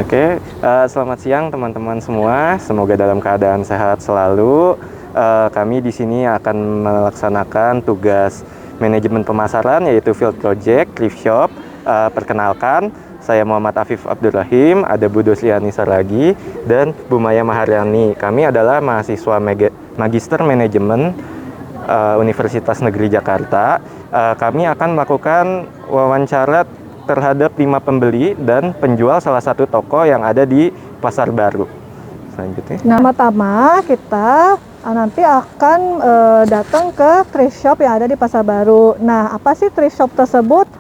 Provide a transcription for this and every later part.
Oke, selamat siang teman-teman semua. Semoga dalam keadaan sehat selalu. Kami di sini akan melaksanakan tugas manajemen pemasaran yaitu field project, thrift shop. Perkenalkan, saya Muhammad Afif Abdurrahim, ada Bu Dosliani Saragi dan Bu Maya Maharyani. Kami adalah mahasiswa Magister Manajemen Universitas Negeri Jakarta. Kami akan melakukan wawancara terhadap 5 pembeli dan penjual salah satu toko yang ada di Pasar Baru. Selanjutnya. Nah, pertama kita nanti akan datang ke thrift shop yang ada di Pasar Baru. Nah, apa sih thrift shop tersebut?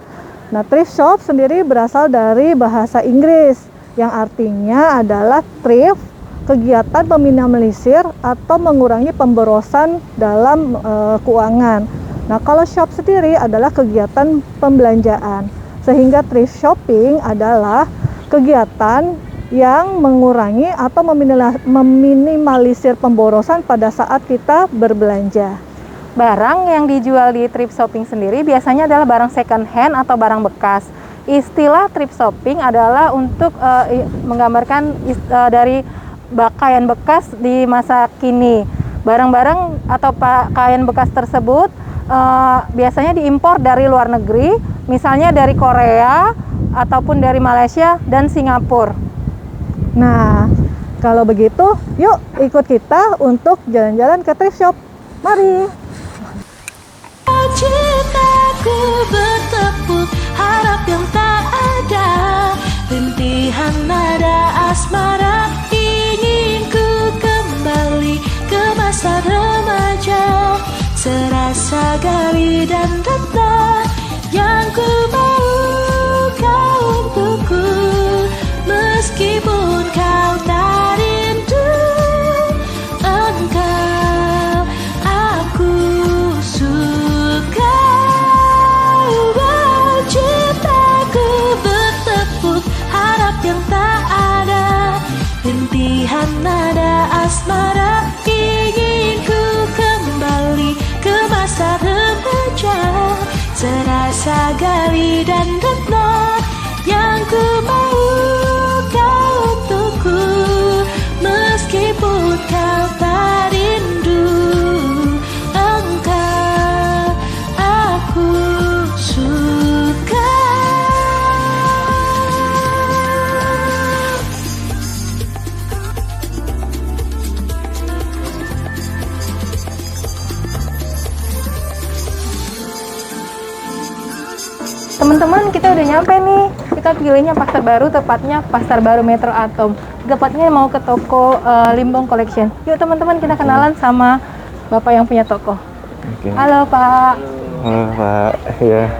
Nah, thrift shop sendiri berasal dari bahasa Inggris yang artinya adalah thrift, kegiatan meminimalisir atau mengurangi pemborosan dalam keuangan. Nah, kalau shop sendiri adalah kegiatan pembelanjaan. Sehingga thrift shopping adalah kegiatan yang mengurangi atau meminimalisir pemborosan pada saat kita berbelanja. Barang yang dijual di thrift shopping sendiri biasanya adalah barang second hand atau barang bekas. Istilah thrift shopping adalah untuk menggambarkan dari pakaian bekas di masa kini. Barang-barang atau pakaian bekas tersebut biasanya diimpor dari luar negeri, misalnya dari Korea ataupun dari Malaysia dan Singapura. Nah, kalau begitu, yuk ikut kita untuk jalan-jalan ke thrift shop. Mari. Cintaku bertepuk harap yang tak ada, rintihan nada asmara, ingin ku kembali ke masa remaja. Serasa gali dan rata yang ku mau kau untukku, meskipun kau tak rindu. Engkau aku suka. Cintaku bertepuk harap yang tak ada, rintihan nada asmara, ingin ku kembali ke masa remaja. Serasa gali dan retna yang ku mau kau untukku, meskipun kau tak rindu. Engkau aku suka. Teman-teman, kita udah nyampe nih. Kita pilihnya Pasar Baru, tepatnya Pasar Baru Metro Atom. Tepatnya mau ke toko Limbong Collection. Yuk teman-teman, kita kenalan sama Bapak yang punya toko. Oke. Halo Pak. Halo Pak, ya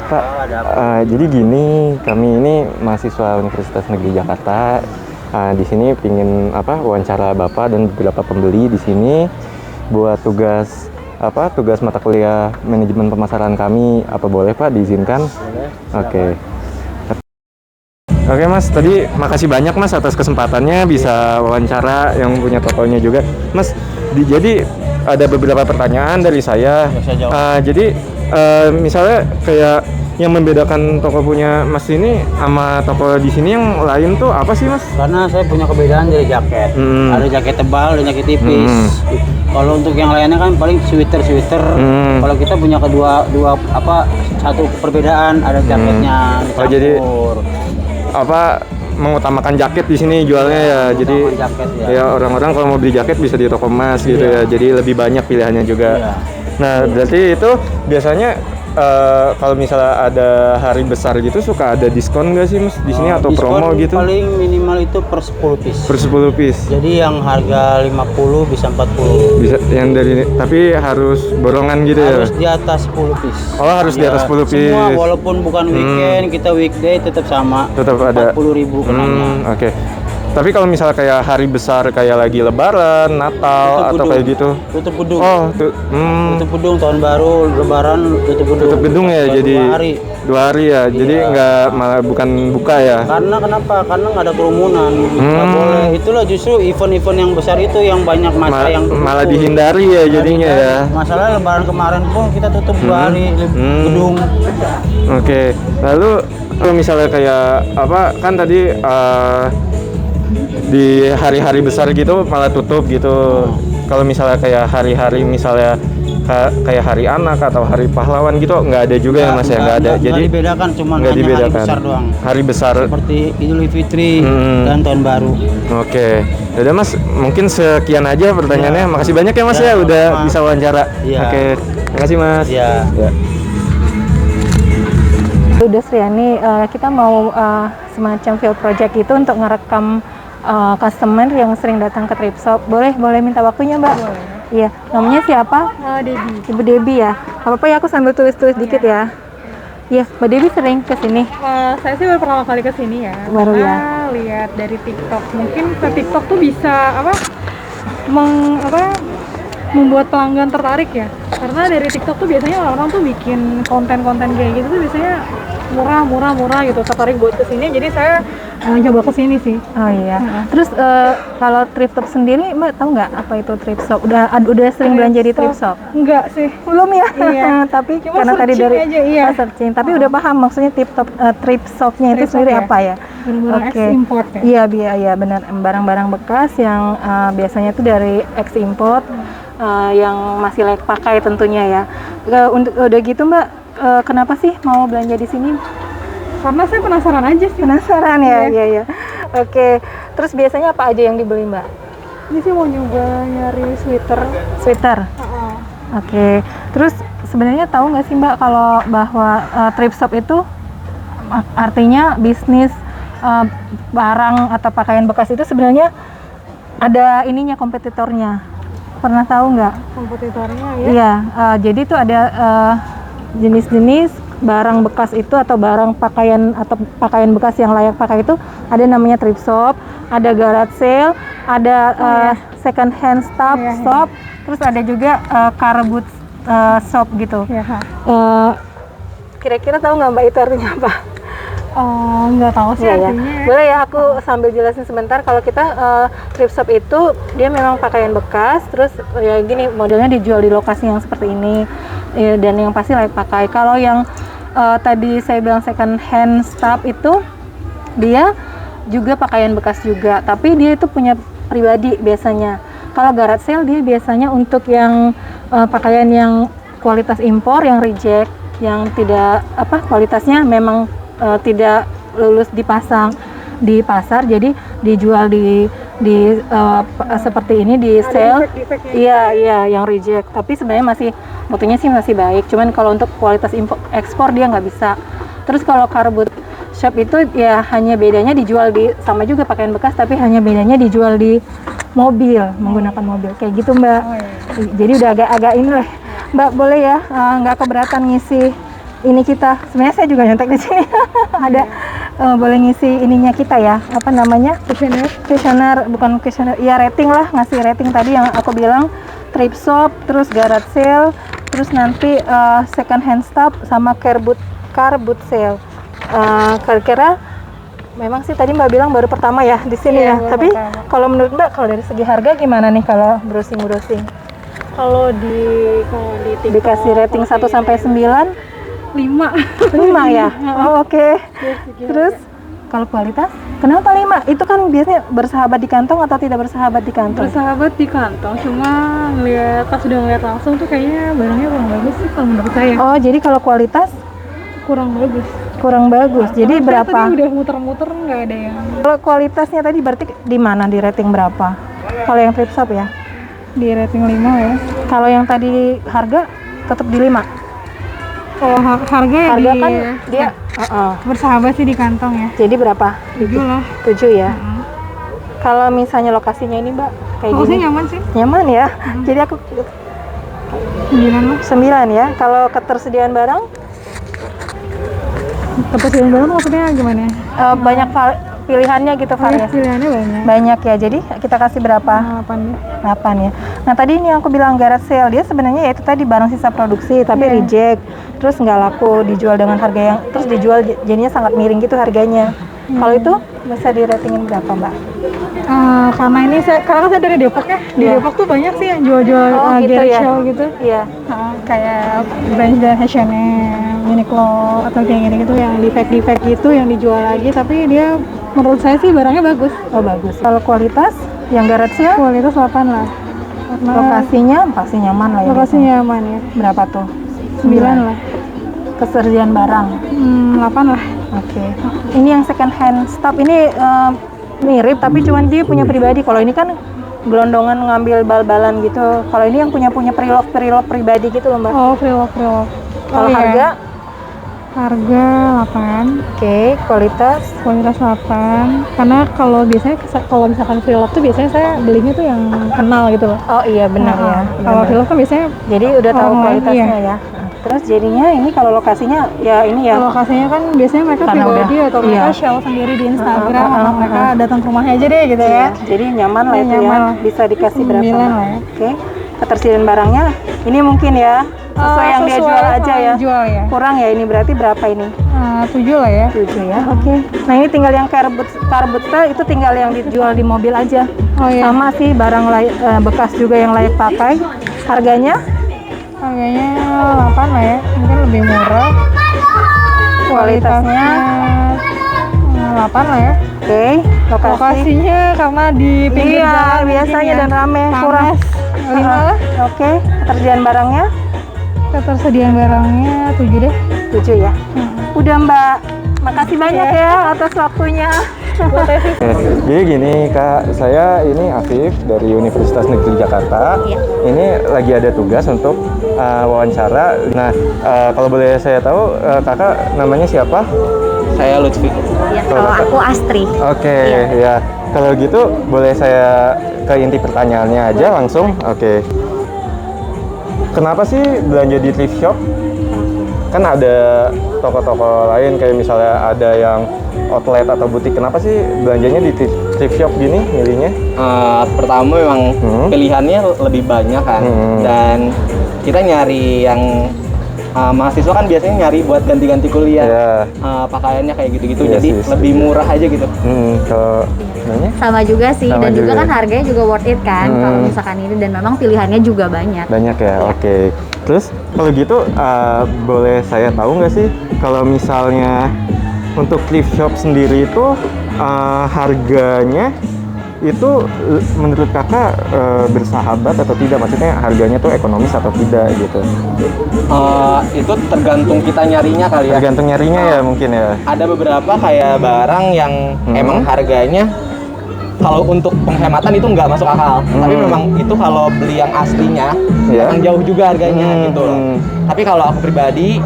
Pak. Jadi gini, kami ini mahasiswa Universitas Negeri Jakarta. Di sini pingin wawancara Bapak dan beberapa pembeli di sini buat tugas mata kuliah manajemen pemasaran kami. Apa boleh Pak diizinkan? Boleh. Oke Mas, tadi makasih banyak Mas atas kesempatannya bisa wawancara yang punya tokonya juga. Mas, jadi ada beberapa pertanyaan dari saya. Jadi misalnya kayak yang membedakan toko punya Mas ini sama toko di sini yang lain tuh apa sih Mas? Karena saya punya kebedaan dari jaket. Ada jaket tebal dan jaket tipis. Kalau untuk yang lainnya kan paling sweater. Kalau kita punya satu perbedaan, ada jaketnya dicampur. Oh, jadi mengutamakan jaket di sini jualnya ya. Jadi jaket, ya orang-orang kalau mau beli jaket bisa di toko emas gitu ya. Jadi lebih banyak pilihannya juga. Iya. Nah, berarti itu biasanya kalau misalnya ada hari besar gitu suka ada diskon nggak sih Mas di sini atau promo gitu? Paling minimal itu per 10 piece. Per 10 piece. Jadi yang harga 50 bisa 40. Bisa yang dari tapi harus borongan gitu ya. Harus di atas 10 piece. Oh, harus di atas 10 piece. Semua walaupun bukan weekend, kita weekday tetap sama. Tetap ada 40.000 kenanya. Oke. Tapi kalau misalnya kayak hari besar kayak lagi Lebaran, Natal atau kayak gitu. Tutup gedung. Oh, Tutup gedung tahun baru, Lebaran tutup gedung. tutup gedung ya, jadi 2 hari. 2 hari ya. Jadi nggak malah bukan buka ya. Karena kenapa? Karena nggak ada kerumunan. Nggak boleh. Itulah justru event-event yang besar itu yang banyak masa yang tutup. Malah dihindari ya jadinya ya. Masalah Lebaran kemarin pun kita tutup 2 hari gedung. Oke. Lalu kalau misalnya kayak apa kan tadi di hari-hari besar gitu malah tutup gitu. Kalau misalnya kayak hari-hari misalnya kayak hari anak atau hari pahlawan gitu nggak ada juga ya Mas ya, nggak ada. Jadi dibedakan, cuma nggak hanya dibedakan. hari besar doang. Hari besar. Seperti Idul Fitri dan Tahun Baru. Oke. Udah Mas, mungkin sekian aja pertanyaannya. Makasih banyak ya Mas ya udah sama. bisa wawancara. Iya. Oke. Makasih Mas. Ya. Ya. Udah Sriani, kita mau semacam field project itu untuk ngerekam customer yang sering datang ke thrift shop. Boleh minta waktunya Mbak? Boleh. Iya, namanya siapa? Debbie. Ibu Debbie ya. Apa-apa ya, aku sambil tulis-tulis dikit ya. Iya, Mbak Debbie sering ke sini. Saya sih baru pertama kali ke sini ya. Baru ya. Karena lihat dari TikTok. Mungkin ke TikTok tuh bisa membuat pelanggan tertarik ya. Karena dari TikTok tuh biasanya orang-orang tuh bikin konten-konten kayak gitu tuh biasanya murah gitu, tertarik buat kesini. Jadi saya coba kesini sih. Oh iya. Terus kalau thrift shop sendiri Mbak tahu nggak apa itu thrift shop? Udah sering belanja di thrift shop? Enggak sih. Belum ya? Iya. Tapi Cuma karena tadi searching dari aja, iya. searching, tapi udah paham maksudnya thrift shopnya itu Thrift shop sendiri ya? apa ya? Benar-benar Oke. ex-import ya? Iya benar, barang-barang bekas yang biasanya itu dari ex-import yang masih layak pakai tentunya ya. Udah gitu Mbak, kenapa sih mau belanja di sini? Karena saya penasaran aja sih. Penasaran ya? Iya. Oke. Terus biasanya apa aja yang dibeli Mbak? Ini sih mau nyoba nyari Sweater. Oke. Terus sebenarnya tahu nggak sih Mbak kalau bahwa thrift shop itu artinya bisnis barang atau pakaian bekas itu sebenarnya ada ininya, kompetitornya. Pernah tahu nggak? kompetitornya ya. Iya. Jadi itu ada jenis-jenis barang bekas itu atau barang pakaian atau pakaian bekas yang layak pakai itu ada namanya thrift shop, ada garage sale, ada second hand shop, terus ada juga car boot shop gitu. Ya. Kira-kira tahu nggak Mbak itu artinya apa? Nggak tahu sih Iya ya. artinya. Boleh ya aku sambil jelasin sebentar. Kalau kita thrift shop itu dia memang pakaian bekas, terus ya gini modelnya dijual di lokasi yang seperti ini ya, dan yang pasti layak pakai. Kalau yang tadi saya bilang second hand stuff itu dia juga pakaian bekas juga, tapi dia itu punya pribadi biasanya. Kalau garage sale dia biasanya untuk yang pakaian yang kualitas impor, yang reject, yang tidak kualitasnya memang tidak lulus dipasang di pasar, jadi dijual di seperti ini di sale. Iya yang reject, tapi sebenarnya masih mutunya sih masih baik, cuman kalau untuk kualitas ekspor dia nggak bisa. Terus kalau car boot shop itu ya hanya bedanya dijual di sama juga pakaian bekas, tapi hanya bedanya dijual di mobil, menggunakan mobil kayak gitu Mbak. Jadi udah agak ini lah Mbak, boleh ya nggak keberatan ngisi ini kita. Sebenarnya saya juga nyontek di sini. Ada boleh ngisi ininya kita ya, apa namanya, questionnaire, bukan questionnaire ya, rating lah, ngasih rating tadi yang aku bilang thrift shop, terus garage sale, terus nanti second hand stuff sama car boot sale. Kira-kira memang sih tadi Mbak bilang baru pertama ya di sini ya, tapi kalau menurut Mbak kalau dari segi harga gimana nih kalau browsing? Kalau di TikTok Dikasih rating 1 sampai 9? 5 ya? Oh, oke. Terus kalau kualitas kenapa 5? Itu kan biasanya bersahabat di kantong atau tidak bersahabat di kantong? bersahabat di kantong, cuma pas udah ngeliat langsung tuh kayaknya barangnya kurang bagus sih kalau menurut saya. Oh, jadi kalau kualitas kurang bagus. Jadi Saya berapa? tadi udah muter-muter nggak ada yang Kalau kualitasnya tadi berarti di mana, di rating berapa? Kalau yang thrift shop ya? di rating 5 ya. Kalau yang tadi harga tetap di 5. Kalau harga ya Harga di kan dia bersahabat sih di kantong ya. jadi berapa? 7 lah. 7 ya. Kalau misalnya lokasinya ini Mbak kayak Kalau saya gini. nyaman sih. Nyaman ya. Jadi aku 9 lah. 9 ya. Kalau ketersediaan barang Ketersediaan barang maksudnya gimana? banyak pilihannya gitu variasi. Pilihannya banyak. Banyak ya. Jadi kita kasih berapa? 8 ya. Nah tadi ini aku bilang garage sale, dia sebenarnya ya itu tadi barang sisa produksi tapi reject, terus nggak laku, dijual dengan harga yang terus dijual jadinya sangat miring gitu harganya. Kalau itu bisa di ratingin berapa Mbak? Karena ini karena saya dari Depok ya, di Depok tuh banyak sih yang jual-jual gitu garage ya? sale gitu. Iya. Kayak brand H&M, Uniqlo atau kayak gitu yang defect gitu yang dijual lagi, tapi dia menurut saya sih barangnya bagus. Oh bagus. Kalau kualitas yang garage sale? Kualitas 8 lah. Karena Lokasinya pasti nyaman lah ya. lokasinya aman ya. Berapa tuh? 9 lah. Ketersediaan barang. 8 lah. Oke. Ini yang second hand stock ini mirip tapi cuman dia punya pribadi. Kalau ini kan gelondongan ngambil bal-balan gitu. Kalau ini yang punya pre-love pribadi gitu loh Mbak. Oh, pre-love. Kalau harga? Harga 8. Oke, kualitas? Kualitas 8. Karena kalau biasanya kalau misalkan pre-love tuh biasanya saya belinya tuh yang kenal gitu loh. Oh iya benar ya. Kalau pre-love kan biasanya Jadi udah tahu orang lain, kualitasnya iya. ya. Terus jadinya ini kalau lokasinya ya ini ya. lokasinya kan biasanya mereka Karena pribadi udah- atau mereka iya. share sendiri di Instagram atau mereka datang ke rumahnya aja deh gitu ya. Jadi nyaman lah itu Nyaman ya. lah. Bisa dikasih berapa? 9 Mbak? lah ya. Oke. Ketersediaan barangnya ini mungkin ya sesuai yang dia jual aja ya. Jual ya. Kurang ya ini berarti berapa ini? 7 lah ya. 7 ya. Oke. Nah, ini tinggal yang karbut itu tinggal yang dijual di mobil aja. Oh iya. Sama sih barang bekas juga yang layak pakai. Harganya Harganya 8 lah ya. Mungkin lebih murah. kualitasnya 8 lah ya. oke. Lokasi Lokasinya karena di pinggir iya, jalan biasanya mungkin dan rame Panas. kurang. 5 lah. Oke. Ketersediaan barangnya Ketersediaan barangnya 7 deh. 7 ya. Udah Mbak. Makasih banyak ya atas waktunya. Jadi gini Kak, saya ini Afif dari Universitas Negeri Jakarta. Ini lagi ada tugas untuk wawancara. Nah, kalau boleh saya tahu, Kakak namanya siapa? Saya Lutfi. Ya, kalau aku Astri. Oke, ya. Kalau gitu boleh saya ke inti pertanyaannya aja langsung. Oke. Kenapa sih belanja di thrift shop? Kan ada toko-toko lain kayak misalnya ada yang outlet atau butik. Kenapa sih belanjanya di thrift shop gini milihnya? Pertama memang pilihannya lebih banyak kan, dan kita nyari yang mahasiswa kan biasanya nyari buat ganti-ganti kuliah. Ya. Pakaiannya kayak gitu-gitu, Iya jadi sih. lebih murah aja gitu. Kalau nanya? Sama juga sih, Sama dan juga juga. kan harganya juga worth it kan kalau misalkan ini, dan memang pilihannya juga banyak. Banyak ya, oke. Terus kalau gitu boleh saya tahu nggak sih kalau misalnya untuk thrift shop sendiri itu harganya itu menurut kakak bersahabat atau tidak? Maksudnya harganya tuh ekonomis atau tidak gitu? Itu tergantung kita nyarinya kali ya. Tergantung nyarinya ya mungkin ya. Ada beberapa kayak barang yang emang harganya kalau untuk penghematan itu nggak masuk akal, tapi memang itu kalau beli yang aslinya Ya. memang jauh juga harganya gitu loh. Tapi kalau aku pribadi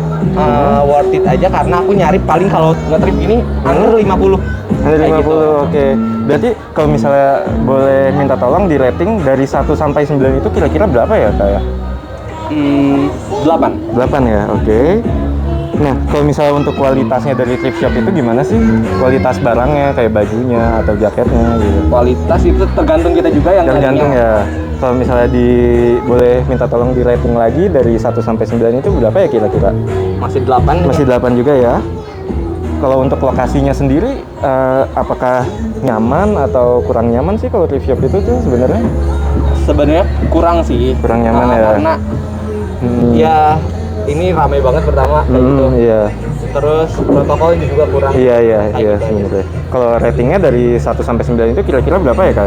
worth it aja karena aku nyari paling kalau nge-trip ini under 50. Ada Kayak 50, gitu. oke. Berarti kalau misalnya boleh minta tolong di rating dari 1 sampai 9 itu kira-kira berapa ya Kak ya? 8. 8 ya, oke. Nah, kalau misalnya untuk kualitasnya dari thrift shop itu gimana sih? Kualitas barangnya, kayak bajunya atau jaketnya gitu. Kualitas itu tergantung kita juga yang Tergantung nyarinya. ya. Kalau misalnya boleh minta tolong di rating lagi dari 1 sampai 9 itu berapa ya kira-kira? Masih 8. Masih 8 juga ya. Kalau untuk lokasinya sendiri, apakah nyaman atau kurang nyaman sih kalau thrift shop itu tuh sebenarnya? Sebenarnya kurang sih. Kurang nyaman ya. Karena ya ini ramai banget pertama kayak gitu. Iya. Terus protokolnya juga kurang. Iya Kayak gitu aja. sebenarnya. Kalau ratingnya dari 1 sampai 9 itu kira-kira berapa ya, Kak?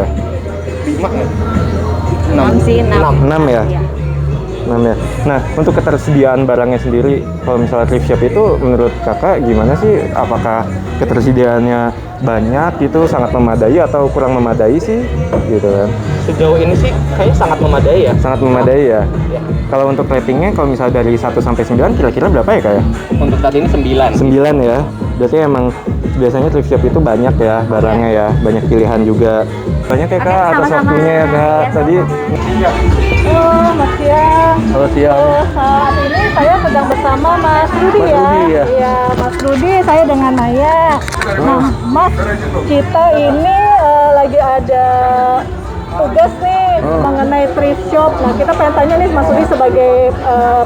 5 nih. 6 sih, 6. 6 ya? 6 ya. Nah, untuk ketersediaan barangnya sendiri, kalau misalnya thrift shop itu menurut Kakak gimana sih? Apakah ketersediaannya banyak gitu, sangat memadai atau kurang memadai sih? Gitu kan. Sejauh ini sih kayaknya sangat memadai ya. Sangat memadai ya. Ya. Kalau untuk ratingnya, kalau misalnya dari 1 sampai 9 kira-kira berapa ya, Kak ya? Untuk saat ini 9. 9 ya. Berarti emang biasanya thrift shop itu banyak ya barangnya ya, banyak pilihan juga. Banyak ya Kak atas sama-sama. waktunya ya Kak. Ya, Tadi Mas Siang. Halo siang. Saat ini saya sedang bersama Mas Rudi Mas ya. Rudi, ya. Iya, Mas Rudi, saya dengan Maya. Nah, Mas, kita ini lagi ada tugas nih mengenai thrift shop. Nah, kita pengen tanya nih Mas Rudi sebagai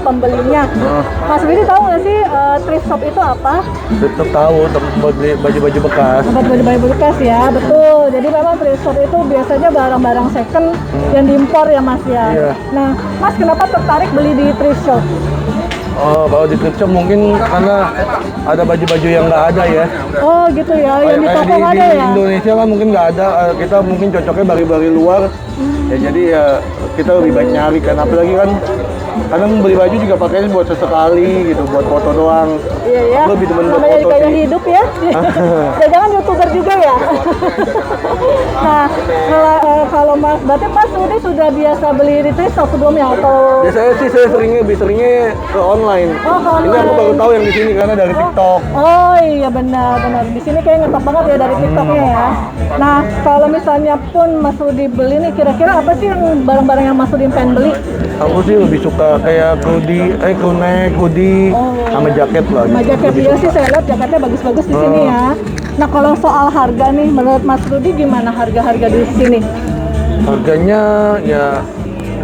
pembelinya. Mas Rudi tahu nggak sih thrift shop itu apa? Tetap tahu tempat beli baju-baju bekas. Tempat baju-baju bekas ya, betul. Jadi memang thrift shop itu biasanya barang-barang second yang diimpor ya Mas ya. Iya. Nah, Mas kenapa tertarik beli di thrift shop? Oh, kalau di thrift shop mungkin karena ada baju-baju yang nggak ada ya. Oh gitu ya, yang di Kayak toko nggak di ada ya? Indonesia kan mungkin nggak ada. Kita mungkin cocoknya bari-bari luar. Ya jadi ya kita lebih baik nyari kan. Apalagi kan kadang beli baju juga pakainya buat sesekali gitu, buat foto doang. Iya ya, Aku lebih demen buat namanya foto gaya sih. hidup ya. Jangan youtuber juga ya. Nah, kalau Mas, berarti Mas Rudi sudah biasa beli di thrift shop sebelumnya atau? Biasanya sih saya lebih seringnya ke online. Oh, ke Ini aku online. baru tahu yang di sini karena dari TikTok. Oh iya benar. Di sini kayak ngetop banget ya dari TikToknya ya. Nah, kalau misalnya pun Mas Rudi beli nih, kira-kira apa sih yang barang-barang yang Mas Rudi pengen beli? Aku sih lebih suka kayak hoodie, sama jaket lah. Sama Gitu. jaket Lebih dia suka. sih saya lihat jaketnya bagus-bagus di sini ya. Nah, kalau soal harga nih, menurut Mas Rudi gimana harga-harga di sini? Harganya ya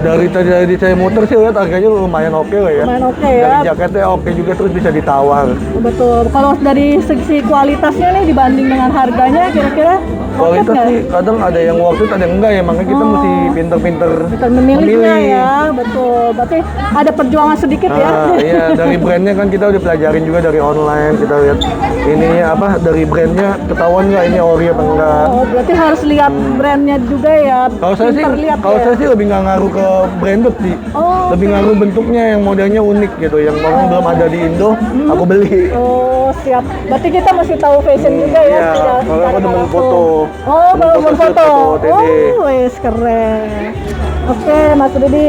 dari tadi saya muter sih lihat harganya lumayan oke lah ya. Lumayan oke ya. Dari jaketnya oke juga, terus bisa ditawar. Betul. Kalau dari segi kualitasnya nih dibanding dengan harganya, kira-kira worth it Kualitas nggak? sih kadang ada yang worth it, ada yang enggak ya. Makanya kita mesti pinter-pinter Bisa memilihnya ya, betul. Berarti ada perjuangan sedikit ya. Iya, dari brandnya kan kita udah pelajarin juga dari online. Kita lihat ini apa dari brandnya ketahuan nggak ini ori apa enggak. Oh, berarti harus lihat brandnya juga ya. Kalau saya sih, Pintar lihat kalau ya. saya sih lebih nggak ngaruh ke branded sih. Oh, Lebih ngaruh bentuknya yang modelnya unik gitu, yang orang belum ada di Indo, aku beli. Oh, siap. Berarti kita mesti tahu fashion juga ya. Iya, tidak kalau aku secara demen langsung. foto. Oh, Demen demen foto, foto. foto TD. Oh, wes keren. Oke, Mas Rudi,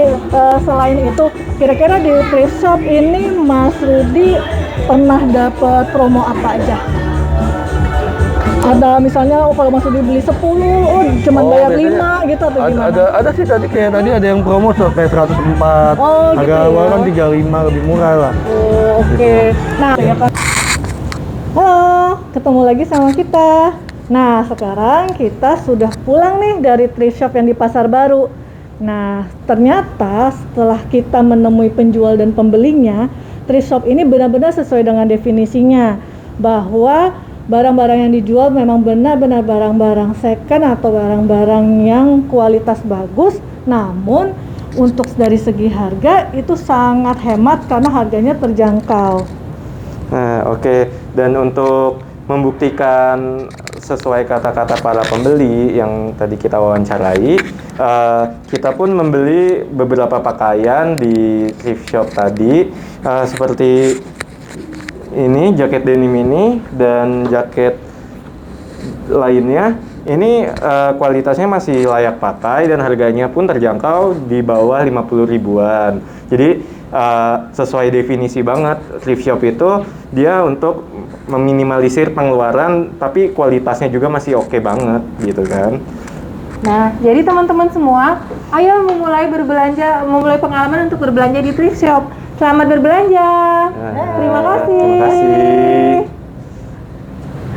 selain itu, kira-kira di thrift shop ini Mas Rudi pernah dapat promo apa aja? Ada misalnya, kalau Mas Rudi beli 10, cuma bayar biasanya 5 gitu atau gimana? ada sih tadi ada yang promo sampai 104. Oh, gitu Harga ya. awal kan 35, lebih murah lah. Oh, oke. Nah, ya kan. Halo, ketemu lagi sama kita. Nah, sekarang kita sudah pulang nih dari thrift shop yang di Pasar Baru. Nah, ternyata setelah kita menemui penjual dan pembelinya, thrift shop ini benar-benar sesuai dengan definisinya, bahwa barang-barang yang dijual memang benar-benar barang-barang second atau barang-barang yang kualitas bagus, namun untuk dari segi harga itu sangat hemat karena harganya terjangkau. Nah, oke. Dan untuk membuktikan sesuai kata-kata para pembeli yang tadi kita wawancarai, kita pun membeli beberapa pakaian di thrift shop tadi, seperti ini jaket denim ini dan jaket lainnya. Ini kualitasnya masih layak pakai dan harganya pun terjangkau di bawah 50 ribuan. Jadi sesuai definisi banget, thrift shop itu dia untuk meminimalisir pengeluaran tapi kualitasnya juga masih oke banget gitu kan. Nah, jadi teman-teman semua, ayo memulai pengalaman untuk berbelanja di thrift shop. Selamat berbelanja. Nah, Terima kasih. Terima kasih.